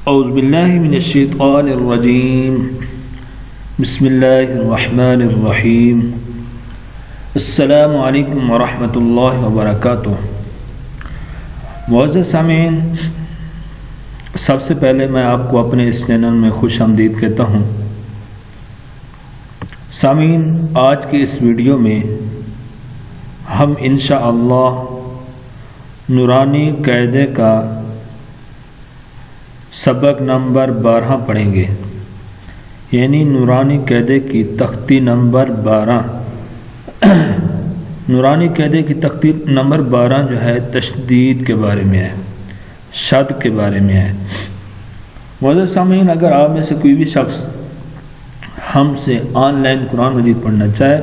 اعوذ باللہ من الشیطان الرجیم بسم اللہ الرحمن الرحیم السلام علیکم ورحمۃ اللہ وبرکاتہ۔ معزز سامعین، سب سے پہلے میں آپ کو اپنے اس چینل میں خوش آمدید کہتا ہوں۔ سامعین، آج کی اس ویڈیو میں ہم انشاءاللہ نورانی قاعدے کا سبق نمبر 12 پڑھیں گے، یعنی نورانی قاعدے کی تختی نمبر 12۔ نورانی قاعدے کی تختی نمبر 12 جو ہے تشدید کے بارے میں ہے، شد کے بارے میں ہے۔ معزز سامعین، اگر آپ میں سے کوئی بھی شخص ہم سے آن لائن قرآن مجید پڑھنا چاہے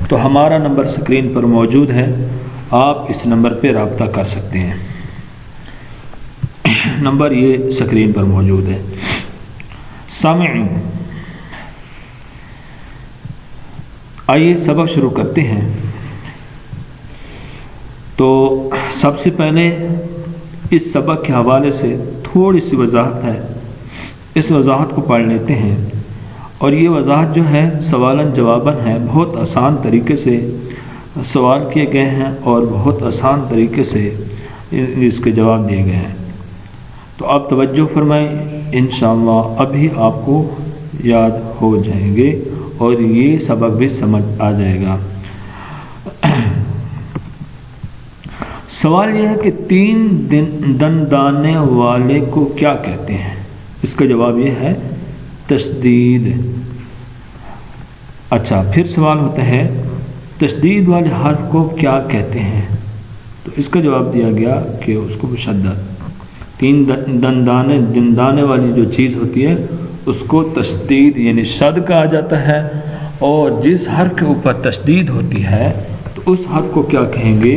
تو ہمارا نمبر سکرین پر موجود ہے، آپ اس نمبر پہ رابطہ کر سکتے ہیں۔ نمبر یہ سکرین پر موجود ہے۔ سامعین، آئیے سبق شروع کرتے ہیں۔ تو سب سے پہلے اس سبق کے حوالے سے تھوڑی سی وضاحت ہے، اس وضاحت کو پڑھ لیتے ہیں۔ اور یہ وضاحت جو ہے سوالاً جواباً ہے، بہت آسان طریقے سے سوال کیے گئے ہیں اور بہت آسان طریقے سے اس کے جواب دیے گئے ہیں۔ تو آپ توجہ فرمائیں، انشاءاللہ ابھی آپ کو یاد ہو جائیں گے اور یہ سبق بھی سمجھ آ جائے گا۔ سوال یہ ہے کہ 3 دندانے والے کو کیا کہتے ہیں؟ اس کا جواب یہ ہے تشدید۔ اچھا، پھر سوال ہوتا ہے تشدید والے حرف کو کیا کہتے ہیں؟ تو اس کا جواب دیا گیا کہ اس کو مشدد۔ 3 دندانے والی جو چیز ہوتی ہے اس کو تشدید یعنی شد کہا جاتا ہے، اور جس حرف کے اوپر تشدید ہوتی ہے تو اس حرف کو کیا کہیں گے؟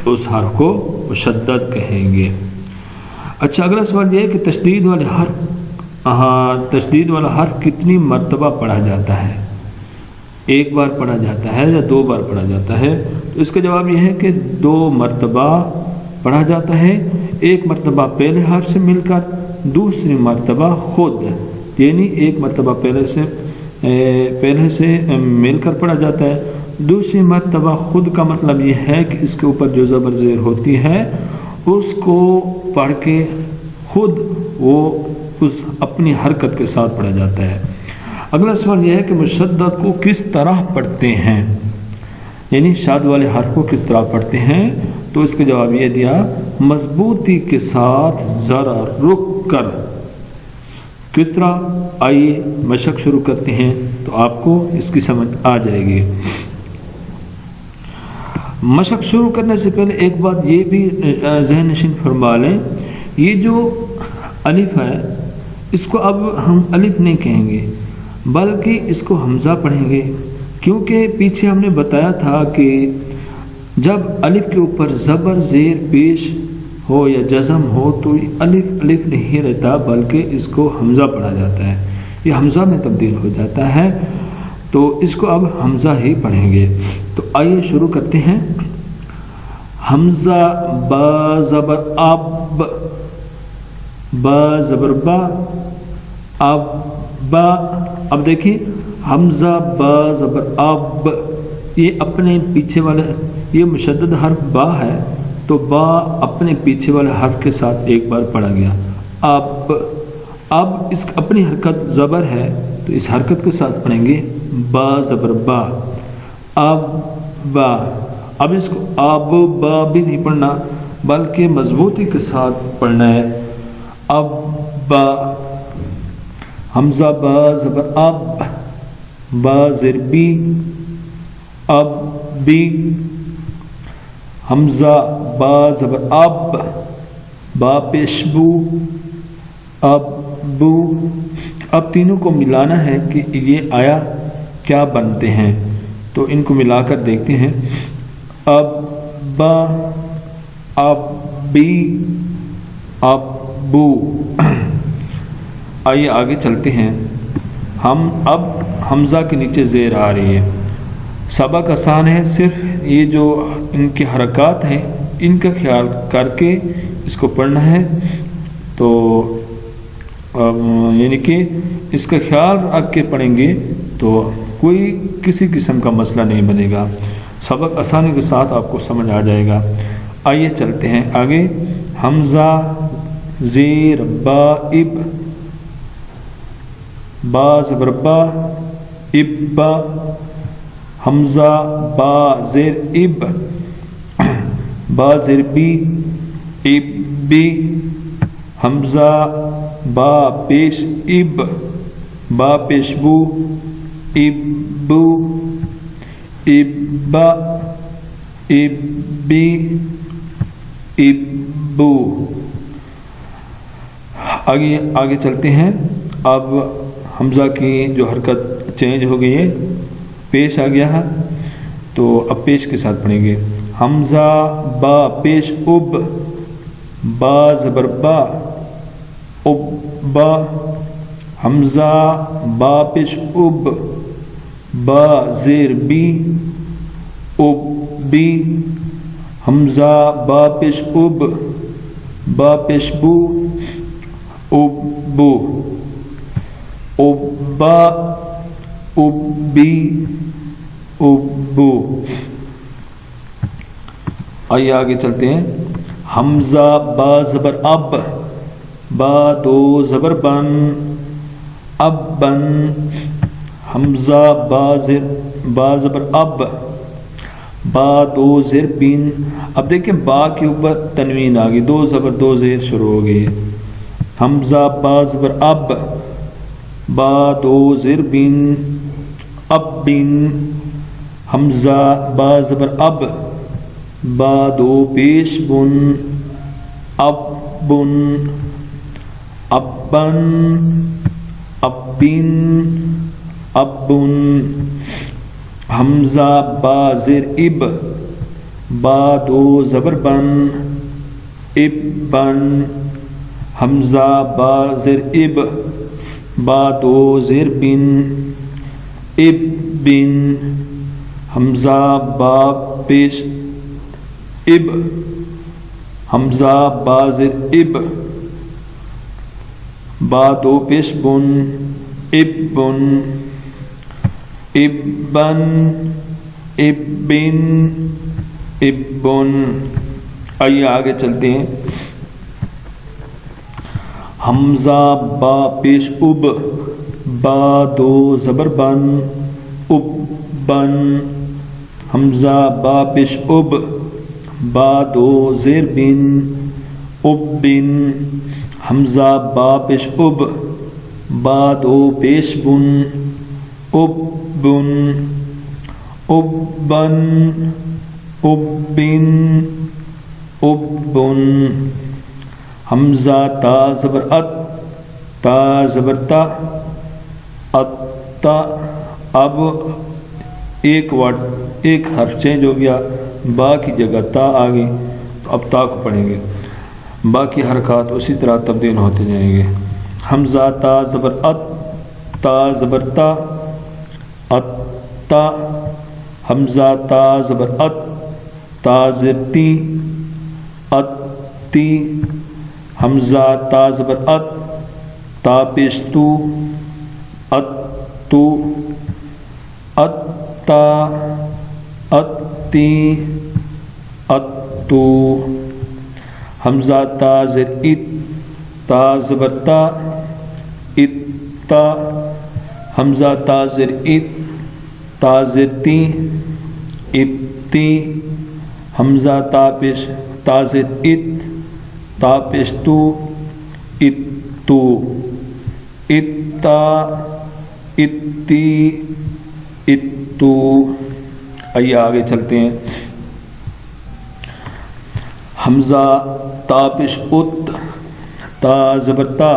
اس حرف کو مشدد کہیں گے۔ اچھا، اگلا سوال یہ ہے کہ تشدید والا حرف کتنی مرتبہ پڑھا جاتا ہے؟ 1 بار پڑھا جاتا ہے یا 2 بار پڑھا جاتا ہے؟ تو اس کا جواب یہ ہے کہ 2 مرتبہ پڑھا جاتا ہے۔ 1 مرتبہ پہلے حرف سے مل کر، دوسری مرتبہ خود، یعنی 1 مرتبہ پہلے سے مل کر پڑھا جاتا ہے، دوسری مرتبہ خود کا مطلب یہ ہے کہ اس کے اوپر جو زبر زیر ہوتی ہے اس کو پڑھ کے خود وہ اس اپنی حرکت کے ساتھ پڑھا جاتا ہے۔ اگلا سوال یہ ہے کہ مشدد کو کس طرح پڑھتے ہیں، یعنی شاد والے حرف کو کس طرح پڑھتے ہیں؟ تو اس کا جواب یہ دیا مضبوطی کے ساتھ ذرا رک کر۔ کس طرح؟ آئیے مشق شروع کرتے ہیں تو آپ کو اس کی سمجھ آ جائے گی۔ مشق شروع کرنے سے پہلے ایک بات یہ بھی ذہن نشین فرما لیں، یہ جو الف ہے اس کو اب ہم الف نہیں کہیں گے بلکہ اس کو حمزہ پڑھیں گے، کیونکہ پیچھے ہم نے بتایا تھا کہ جب الف کے اوپر زبر زیر پیش ہو یا جزم ہو تو الف نہیں رہتا بلکہ اس کو حمزہ پڑھا جاتا ہے، یہ حمزہ میں تبدیل ہو جاتا ہے، تو اس کو اب حمزہ ہی پڑھیں گے۔ تو آئیے شروع کرتے ہیں۔ حمزہ با زبر اب، با زبر با، اب با۔ اب دیکھیں حمزہ با زبر اب، یہ اپنے پیچھے والے، یہ مشدد حرف با ہے تو با اپنے پیچھے والے حرف کے ساتھ 1 بار پڑھا گیا۔ اب اس اپنی حرکت زبر ہے تو اس حرکت کے ساتھ پڑھیں گے با زبر با، اب با۔ اب اس کو اب با بھی نہیں پڑھنا بلکہ مضبوطی کے ساتھ پڑھنا ہے، اب با۔ حمزہ با زبر اب، با زیر بی، اب بی۔ حمزہ با زبر اب، با پیش بو، اب بو۔ اب تینوں کو ملانا ہے کہ یہ آیا کیا بنتے ہیں، تو ان کو ملا کر دیکھتے ہیں۔ اب با، اب بی، اب بو۔ آئیے آگے چلتے ہیں۔ ہم اب حمزہ کے نیچے زیر آ رہی ہے، سبق آسان ہے، صرف یہ جو ان کی حرکات ہیں ان کا خیال کر کے اس کو پڑھنا ہے۔ تو یعنی کہ اس کا خیال رکھ کے پڑھیں گے تو کوئی کسی قسم کا مسئلہ نہیں بنے گا، سبق آسانی کے ساتھ آپ کو سمجھ آ جائے گا۔ آئیے چلتے ہیں آگے۔ حمزہ زیر با اب، با زبر با اب با، حمزہ با زیر اب، با زیر بی اب بی، حمزہ با پیش اب، با پیش بو اب بو، اب با اب بی اب بو۔ آگے چلتے ہیں۔ اب حمزہ کی جو حرکت چینج ہو گئی ہے، پیش آ گیا ہے، تو اب پیش کے ساتھ پڑھیں گے۔ حمزہ با پیش اب، با زبر با اب با، حمزہ با پیش اب، با زیر بی اب بی، حمزہ با پیش اب، با پیش بو اب بو، اب با اب بی اب بو۔ آئیے آگے چلتے ہیں۔ حمزہ با زبر اب، با دو زبر بن اب بن، حمزہ با زبر اب، با دو زیر بین۔ اب دیکھیں با کے اوپر تنوین آ گئی، دو زبر دو زیر شروع ہو گئی ہے۔ حمزہ با زبر اب، با دو زیر بین اب بین، حمزہ با زبر اب، با دو پیش بن اب بن، اب بن اب بین اب بن، حمزہ با زیر اب، با دو زبر بن اب بن، حمزہ با زیر اب، با دو زیر بن اب بن، حمزہ با پیش اب، حمزہ با زیر اب، با دو پیش بن اب بن، اب بن اب بن اب بن۔ آئیے آگے چلتے ہیں۔ حمزہ با پیش اب، با دو زبر بن اب بن، حمزہ با پیش اب، با دو زیر بن اب بن، حمزہ با پیش اب، با دو پیش بن اب بن، اب بن اب بن اب بن، حمزہ تا زبر ات، تا زبر تا ات تا۔ اب ایک حرف چینج ہو گیا، با کی جگہ تا آ گئی، تو اب تا کو پڑھیں گے، باقی حرکات اسی طرح تبدیل ہوتے جائیں گے۔ حمزہ تا زبر ات، تا زبر تا ات تا، حمزہ تا زبر ات، تا زیر تی ات تی، حمزہ تا زبر ات، تا پیش تو ات تو، ات تا ات تی ات تو، حمزہ تا زیر ات، تا زبر تا ات تا، حمزہ تا زیر ات، تا زیر تی ات تی، حمزہ تا پیش تا زیر ات، تا پیش تو ات تو، ات تا ات تی ات تو۔ آئیے آگے چلتے ہیں۔ حمزہ تا پیش ات، تا زبر تا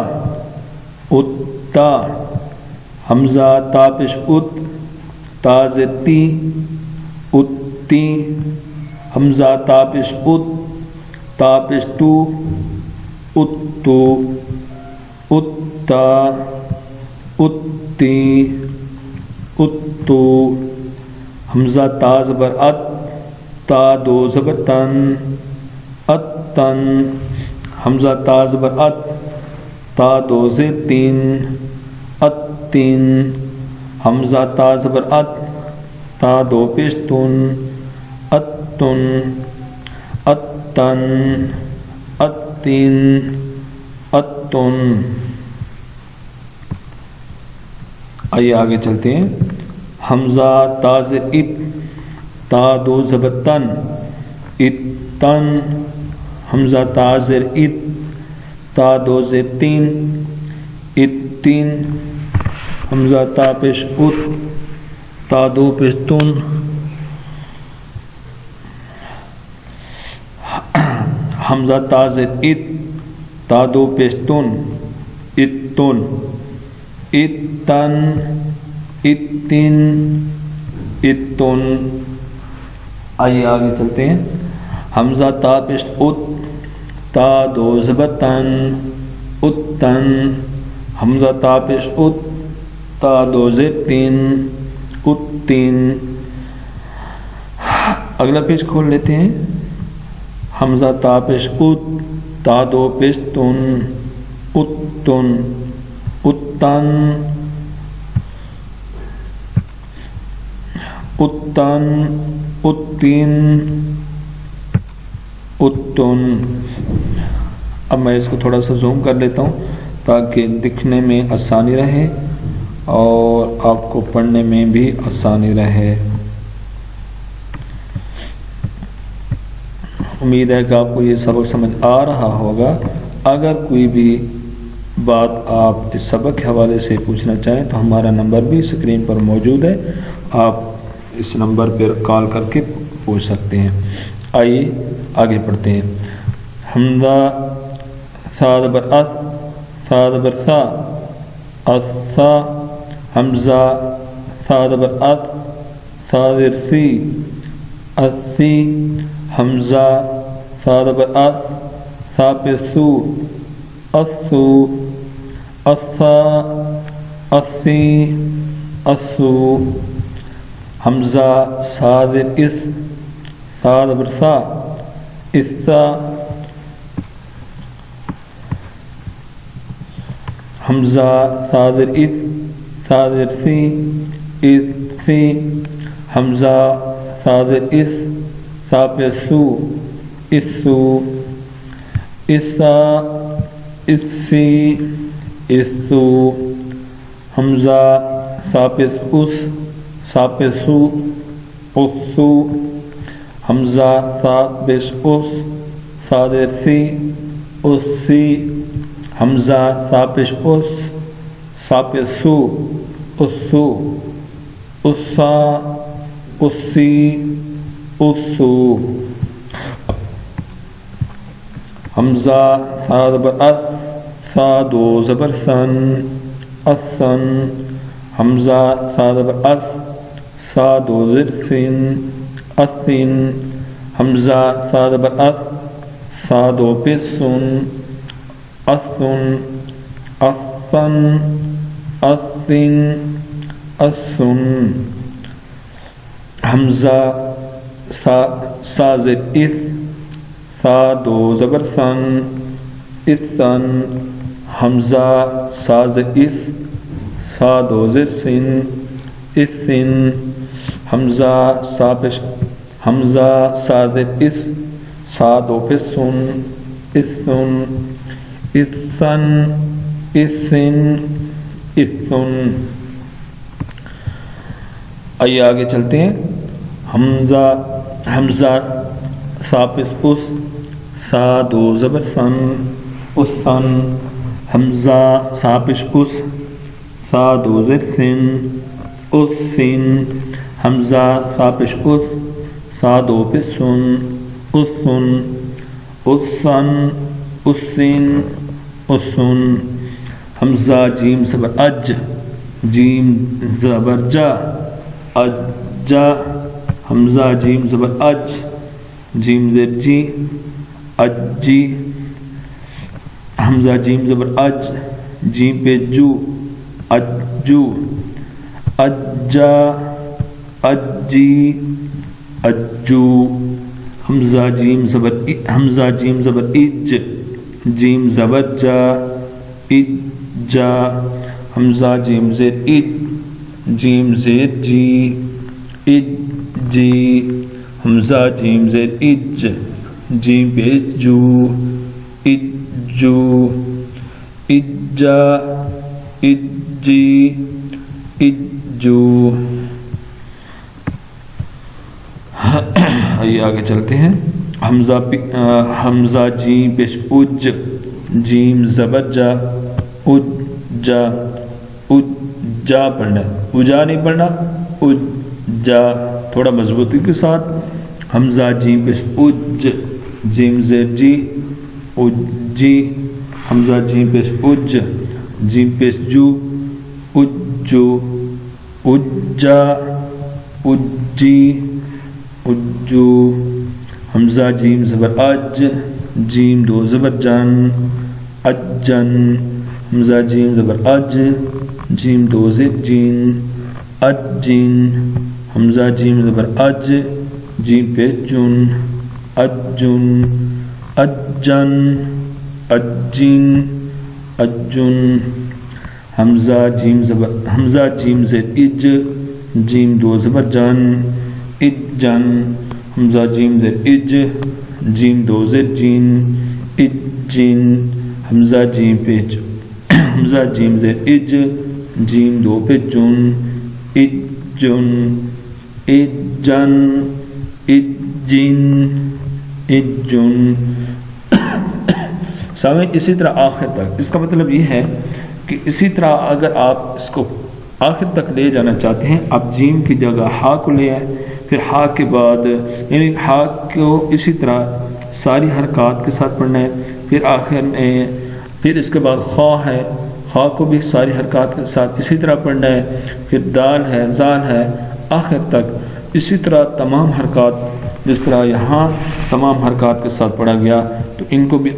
ات تا، حمزہ تا پیش ات، تا زیر تی ات تی، حمزہ تا پیش ات، تا پیش تو ات تو، ات تا ات تی ات تو، حمزہ تا زبر ات، تا دو زبر تن ات تن، حمزہ تا زبر ات، تا دو زیر تین اتین حمزہ تا زبر ات تا دو پیش تن اتن اتن اتین اتن. آئیے آگے چلتے ہیں. حمزہ تا زیر ات تا دو زبر تن اتن حمزہ تا زیر ات تا دو زیر تین اتین حمزہ تا پیش ات تا دو پیش تن حمزہ تا زیر ات تا دو پیش تن اتن اتن اتن اتن. آئیے آگے چلتے ہیں. حمزہ تا پیش ات تا دو زبر تن اتن حمزہ تا پیش ات تا دو زیر تین اتین. اگلا پیج کھول لیتے ہیں. حمزہ تا پیش ات تا دو پیش تن اتن اتن اتن اتین اتن. اب میں اس کو تھوڑا سا زوم کر لیتا ہوں تاکہ دکھنے میں آسانی رہے اور آپ کو پڑھنے میں بھی آسانی رہے. امید ہے کہ آپ کو یہ سبق سمجھ آ رہا ہوگا. اگر کوئی بھی بات آپ اس سبق کے حوالے سے پوچھنا چاہیں تو ہمارا نمبر بھی اسکرین پر موجود ہے، آپ اس نمبر پر کال کر کے پوچھ سکتے ہیں. آئیے آگے پڑھتے ہیں. حمزہ ثا زبر ات ثا زبر ثا الثا حمزہ ثا زبر ات ثا زبر ثی الثی حمزہ ثا زبر ات ثا پہ سو الثو الثا الثی الثو حمزہ ثا زبر اس ثا زبر ثا الثا حمزہ ثا زبر اس ثا زبر سی الثی حمزہ ثا زبر اس ثا پہ سو الثو الثا الثی الثو حمزہ ثا پہ اس ثا پہ سو الثو حمزہ ثا پیش اس ثا زیر سی الثی حمزہ ثا پیش اس ثا پہ سو الثو الثا الثی الثو حمزہ ثا زبر ات ثا دو زبر ثن الثن حمزہ ثا زبر ات ثا دو زبر ثن الثن حمزہ ثا زبر ات ثا دو پیش سن الثن الثن الثن الثن حمزہ ثا زیر اث ثا دو زبر ثن اثن حمزہ ثا زیر اث ثا دو زیر سن اثن حمزہ ثا زیر اث ثا دو پیش سن اثن اثن اثن اثن. آئیے آگے چلتے ہیں. حمزہ ثا پیش اس ثا دو زبر ثن الثن حمزہ ثا پیش اس ثا دو زیر سن الثن حمزہ ثا پیش اس ثا دو پیش سن الثن الثن الثن الثن حمزہ جیم زبر اج جیم زبر جا اجا حمزہ جیم زبر اج جیم زیر جی اجی حمزہ جیم زبر اج جیم پہ جو اجو اجا اجی اجو حمزہ جیم زبر اج جیم زبر جا اجا حمزہ جیم زید اج جیم زید جی اج جی حمزہ جیم زید اج جیم پیش جو اجو اجا اجی اجو. آئیے آگے چلتے ہیں. حمزہ جیم پیش اج جیم زبر جا اجا اجا پڑھنا اجا نہیں پڑھنا اجا تھوڑا مضبوطی کے ساتھ. حمزہ جیم پیش اج جیم زیر جی اجی حمزہ جیم پیش اج جیم پیش جو اجو اجا اجی اجو. حمزہ جیم زبر اج جیم دو زبر جن اجن حمزہ جیم زبر اج جیم دو زیر جین اجین حمزہ جیم زبر اج جیم پہ جن اجن اجن اجین اجن. حمزہ جیم زیر اج جیم دو زبر جن اجن حمزہ جیم زیر اج جیم دو زیر جین اجین حمزہ جیم پہ حمزہ جیم زیر اج جیم دو پہ جن اجن اجن اجین اجن. سامعین اسی طرح آخر تک. اس کا مطلب یہ ہے کہ اسی طرح اگر آپ اس کو آخر تک لے جانا چاہتے ہیں آپ جیم کی جگہ ہا کو لے آئیں پھر ہا کے بعد یعنی ہا کو اسی طرح ساری حرکات کے ساتھ پڑھنا ہے پھر آخر میں پھر اس کے بعد خا ہے خا کو بھی ساری حرکات کے ساتھ اسی طرح پڑھنا ہے پھر دال ہے زال ہے آخر تک اسی طرح تمام حرکات جس طرح یہاں تمام حرکات کے ساتھ پڑھا گیا تو ان کو بھی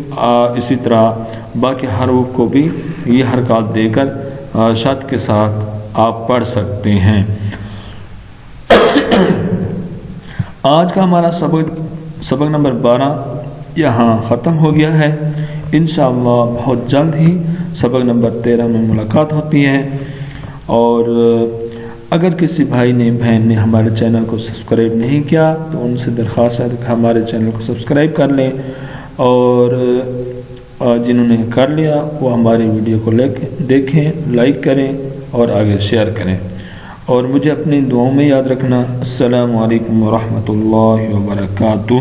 اسی طرح باقی حروف کو بھی یہ حرکات دے کر شد کے ساتھ آپ پڑھ سکتے ہیں. آج کا ہمارا سبق نمبر 12 یہاں ختم ہو گیا ہے. انشاءاللہ بہت جلد ہی سبق نمبر 13 میں ملاقات ہوتی ہے. اور اگر کسی بھائی نے بہن نے ہمارے چینل کو سبسکرائب نہیں کیا تو ان سے درخواست ہے کہ ہمارے چینل کو سبسکرائب کر لیں اور جنہوں نے کر لیا وہ ہماری ویڈیو کو دیکھیں لائک کریں اور آگے شیئر کریں اور مجھے اپنی دعاؤں میں یاد رکھنا. السلام علیکم ورحمۃ اللہ وبرکاتہ.